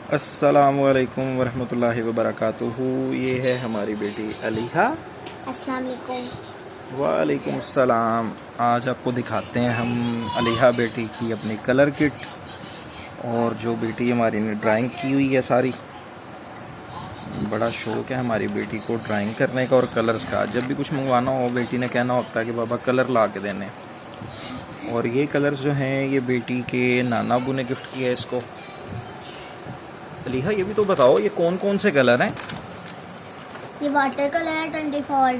अस्सलामुअलैकुम वरहमतुल्लाहि वबरकातुहू। ये है हमारी बेटी अलीहा। अस्सलाम वालेकुम। वालेकुम अस्सलाम। आज आपको दिखाते हैं हम अलीहा बेटी की अपनी कलर किट, और जो बेटी हमारी ने ड्राइंग की हुई है सारी। बड़ा शौक़ है हमारी बेटी को ड्राइंग करने का और कलर्स का। जब भी कुछ मंगवाना हो बेटी ने कहना होता है कि बाबा कलर ला के देने। और ये कलर्स जो हैं ये बेटी के नाना अबू ने गिफ्ट किया है इसको। अलीहा ये भी तो बताओ ये कौन कौन से कलर हैं? ये वाटर कलर है 24।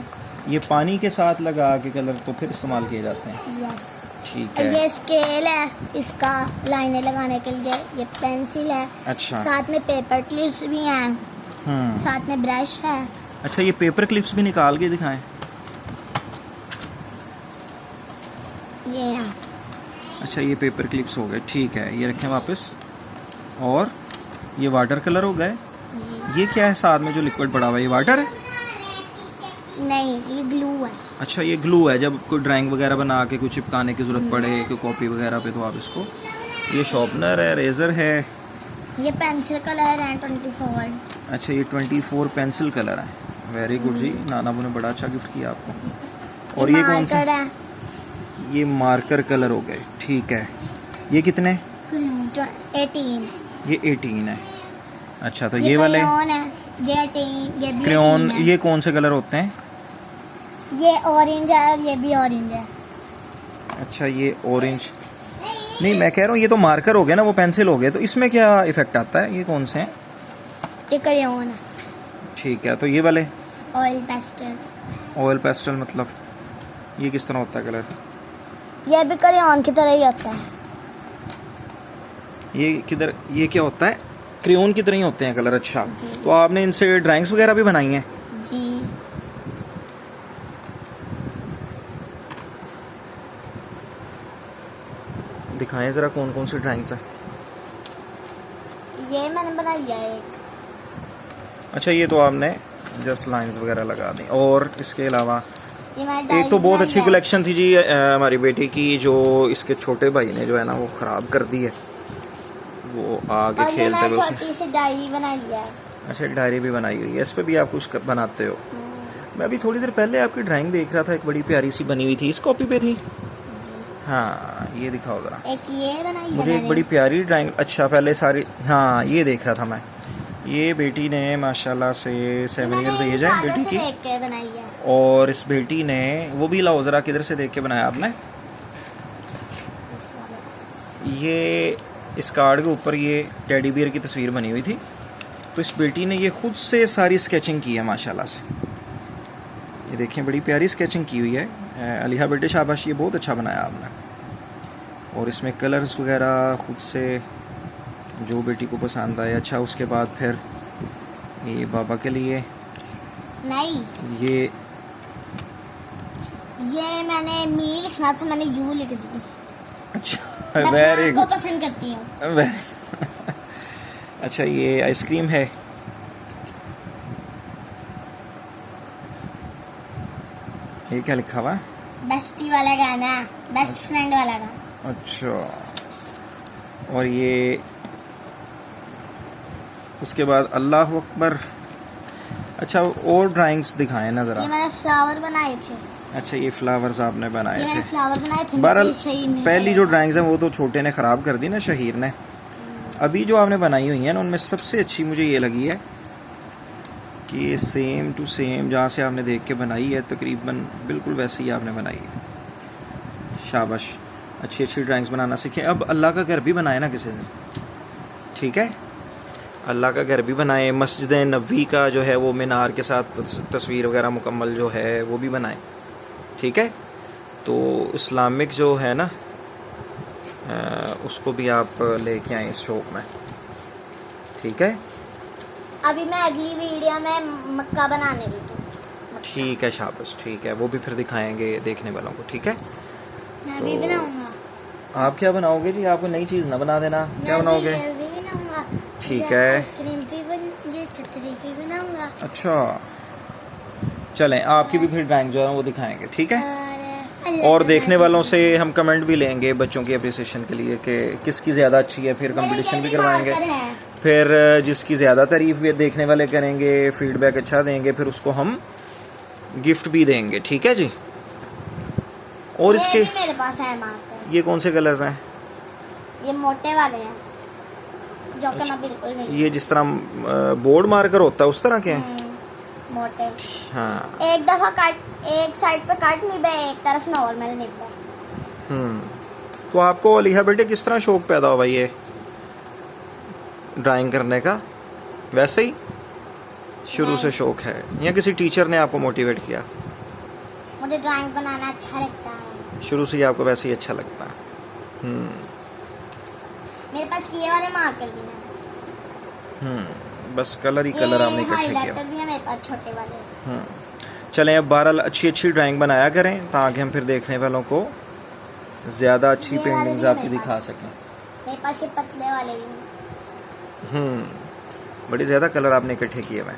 ये पानी के साथ लगा के कलर तो फिर इस्तेमाल किए जाते हैं। यस। ठीक और है। ये स्केल है इसका लाइनें लगाने के लिए। ये पेंसिल है। अच्छा। साथ में पेपर क्लिप्स भी हैं। साथ में ब्रश है। अच्छा, ये पेपर क्लिप्स भी निकाल के दिखाएं। ये है। अच्छा, ये पेपर क्लिप्स हो गए। ठीक है, ये रखें वापस। और ये वाटर कलर हो गए। ये क्या है साथ में जो लिक्विड पड़ा हुआ है? ये वाटर है? नहीं, ये ग्लू है। अच्छा, ये ग्लू है। जब कोई ड्राइंग वगैरह बना के कुछ चिपकाने की जरूरत पड़े कोई कॉपी वगैरह पे तो आप इसको। ये शॉर्पनर है, रेजर है। ये पेंसिल कलर है 24। अच्छा, ये 24 पेंसिल कलर है। वेरी गुड जी, नाना अबू ने बड़ा अच्छा गिफ्ट किया आपको। और ये कौन सा है? ये मार्कर कलर हो गए। ठीक है, ये कितने? 18। ये 18 है। अच्छा, तो ये वाले क्रेयॉन है। ये 18। ये भी क्रेयॉन 18 है। ये कौन से कलर होते हैं? ये ऑरेंज है और ये भी ऑरेंज है। अच्छा, ये ऑरेंज नहीं, मैं कह रहा हूँ ये तो मार्कर हो गया ना, वो पेंसिल हो गया। तो इसमें क्या इफेक्ट आता है? ये कौन से हैं? ये क्रेयॉन है। ठीक है, तो ये वाले ऑयल पेस्टल। ऑयल पेस्टल मतलब ये किस तरह होता है कलर? ये भी क्रेयॉन की तरह ही होता है। ये किधर, ये क्या होता है? क्रेयॉन की तरह ही होते हैं कलर। अच्छा, जी। तो आपने इनसे ड्राइंग्स वगैरह भी बनाई हैं? जी। दिखाएं ज़रा कौन कौन सी ड्राइंग्स हैं। ये मैंने बनाई है एक। अच्छा, ये तो आपने जस्ट लाइंस वगैरह लगा दी। और इसके अलावा ये मैंने एक डायरी तो बहुत बनाई अच्छी है। कलेक्शन थी जी हमारी बेटी की, जो इसके छोटे भाई ने जो है ना वो ख़राब कर दी है। वो आगे और ये खेलते मैंने हुए उसने। छोटी सी डायरी बनाई है। अच्छा, एक डायरी भी बनाई हुई है। इस पे भी आप कुछ बनाते हो? मैं अभी थोड़ी देर पहले आपकी ड्राइंग देख रहा था, एक बड़ी प्यारी सी बनी हुई थी। इस कॉपी पे थी? हाँ, ये दिखाओ ज़रा। एक ये बनाई है मुझे एक बड़ी प्यारी ड्राइंग। अच्छा, पहले सारी, हाँ ये देख रहा था मैं। ये बेटी ने माशाल्लाह से 7 ईयर्स एज है बेटी की। देख के बनाई है। और इस बेटी ने वो भी लाओ ज़रा, किधर से देख के बनाया आपने? ये इस कार्ड के ऊपर ये टेडी बियर की तस्वीर बनी हुई थी। तो इस बेटी ने ये खुद से सारी स्केचिंग की है माशाल्लाह से। ये देखें, बड़ी प्यारी स्केचिंग की हुई है। अलीहा बेटे शाबाश, ये बहुत अच्छा बनाया आपने। और इसमें कलर्स वगैरह खुद से जो बेटी को पसंद आए। अच्छा, उसके बाद फिर ये बाबा के लिए नहीं, ये मैंने मी लिखना था, मैंने यू लिख दी। अच्छा, मैं वेरी को पसंद करती हूँ। गुड। अच्छा, ये आइसक्रीम है। ये क्या लिखा हुआ है? बेस्टी वाला गाना, बेस्ट फ्रेंड वाला गाना। अच्छा, और ये उसके बाद अल्लाह अकबर। अच्छा, और ड्राइंग्स दिखाएं ना ज़रा। ये मैंने फ्लावर बनाए थे। अच्छा, ये फ्लावर्स आपने बनाए ये मैंने थे। फ्लावर बनाए थे। बहरहाल शहीर ने पहली जो ड्राइंग्स हैं वो तो छोटे ने ख़राब कर दी ना, शहीर ने। अभी जो आपने बनाई हुई है ना उनमें सबसे अच्छी मुझे ये लगी है कि ये सेम टू सेम जहाँ से आपने देख के बनाई है तकरीबन बिल्कुल वैसे ही आपने बनाई है। शाबाश, अच्छी अच्छी ड्राइंग्स बनाना सीखें। अब अल्लाह का घर भी बनाए ना किसी दिन, ठीक है? अल्लाह का घर भी बनाए। मस्जिद नबवी का जो है वो मीनार के साथ तस्वीर वगैरह मुकम्मल जो है वो भी बनाए, ठीक है? तो इस्लामिक जो है ना उसको भी आप लेके आए इस शौक में, ठीक है? अभी मैं अगली वीडियो में मक्का बनाने लगी। ठीक है, शाबाश, ठीक है। वो भी फिर दिखाएंगे देखने वालों को, ठीक है? मैं भी बनाऊंगा। आप क्या बनाओगे जी? आपको नई चीज़ ना बना देना। क्या बनाओगे? मैं भी बनाऊंगा। ठीक है। आइसक्रीम भी ये छतरी भी बनाऊंगा। अच्छा, चलें, आपकी भी फिर ड्राइंग जो है वो दिखाएंगे, ठीक है? और देखने वालों से हम कमेंट भी लेंगे बच्चों की अप्रिसिएशन के लिए कि किसकी ज़्यादा अच्छी है, फिर कंपटीशन भी करवाएंगे। फिर जिसकी ज़्यादा तारीफ ये देखने वाले करेंगे, फीडबैक अच्छा देंगे, फिर उसको हम गिफ्ट भी देंगे। ठीक है जी। और ये इसके भी मेरे पास है मार्कर। ये कौन से कलर्स हैं? ये मोटे वाले हैं जो कि मैं बिल्कुल नहीं। ये जिस तरह बोर्ड मार्कर होता है उस तरह के हैं? मोटे। हाँ। एक दफा कट, एक साइड पे कट निभे, एक तरफ नॉर्मल निभे। तो आपको अलीहा बेटे किस तरह शौक पैदा हुआ ये ड्राइंग करने का? वैसे ही शुरू से शौक है या किसी टीचर ने आपको मोटिवेट किया? मुझे ड्राइंग बनाना अच्छा लगता है। शुरू से ही आपको वैसे ही अच्छा लगता है। मेरे पास ये वाले मार्कर भी हैं। बस कलर ही कलर आपने इकट्ठे हाइलाइटर किया। भी है मेरे पास छोटे वाले। चलें अब 12 अच्छी अच्छी ड्राइंग बनाया करें ताकि हम फिर देखने वालों को ज़्यादा अच्छी ये वाले पेंटिंग्स भी आपकी मेरे दिखा पास। सकें। मेरे पास ये पतले वाले भी हैं। बड़ी ज़्यादा कलर आपने इकट्ठे किए हुए।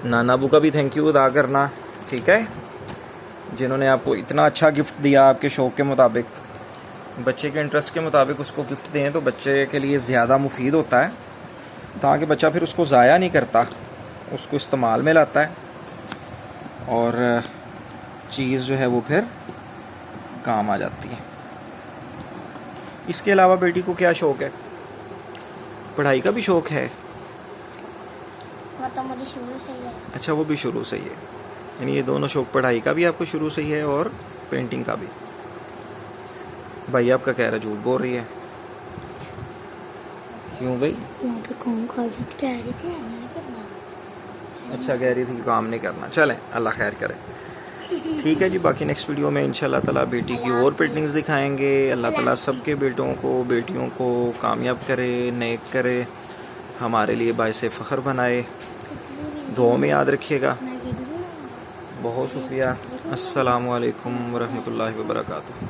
नाना अबू का भी थैंक यू अदा करना, ठीक है, जिन्होंने आपको इतना अच्छा गिफ्ट दिया आपके शौक़ के मुताबिक। बच्चे के इंटरेस्ट के मुताबिक उसको गिफ्ट दें तो बच्चे के लिए ज़्यादा मुफीद होता है, ताकि बच्चा फिर उसको ज़ाया नहीं करता, उसको इस्तेमाल में लाता है और चीज़ जो है वो फिर काम आ जाती है। इसके अलावा बेटी को क्या शौक़ है? पढ़ाई का भी शौक़ है? वो तो मुझे शुरू से ही है। अच्छा, वो भी शुरू से ही है, यानी ये दोनों शौक़, पढ़ाई का भी आपको शुरू से ही है और पेंटिंग का भी। भाई आपका कह रहा झूठ बोल रही है, क्यों भाई? वहाँ पे कौन कह रही थी नहीं करना। अच्छा कह रही थी काम नहीं करना। चलें, अल्लाह खैर करे। ठीक है जी, बाकी नेक्स्ट वीडियो में इंशाल्लाह ताला बेटी की और पेंटिंग्स दिखाएंगे। अल्लाह ताला सबके बेटों को बेटियों को कामयाब करे, नेक करे, हमारे लिए बाइस फ़ख्र बनाए। दुआ में याद रखिएगा। बहुत शुक्रिया। अस्सलामु अलैकुम वरहमतुल्लाहि वबरकातुहू।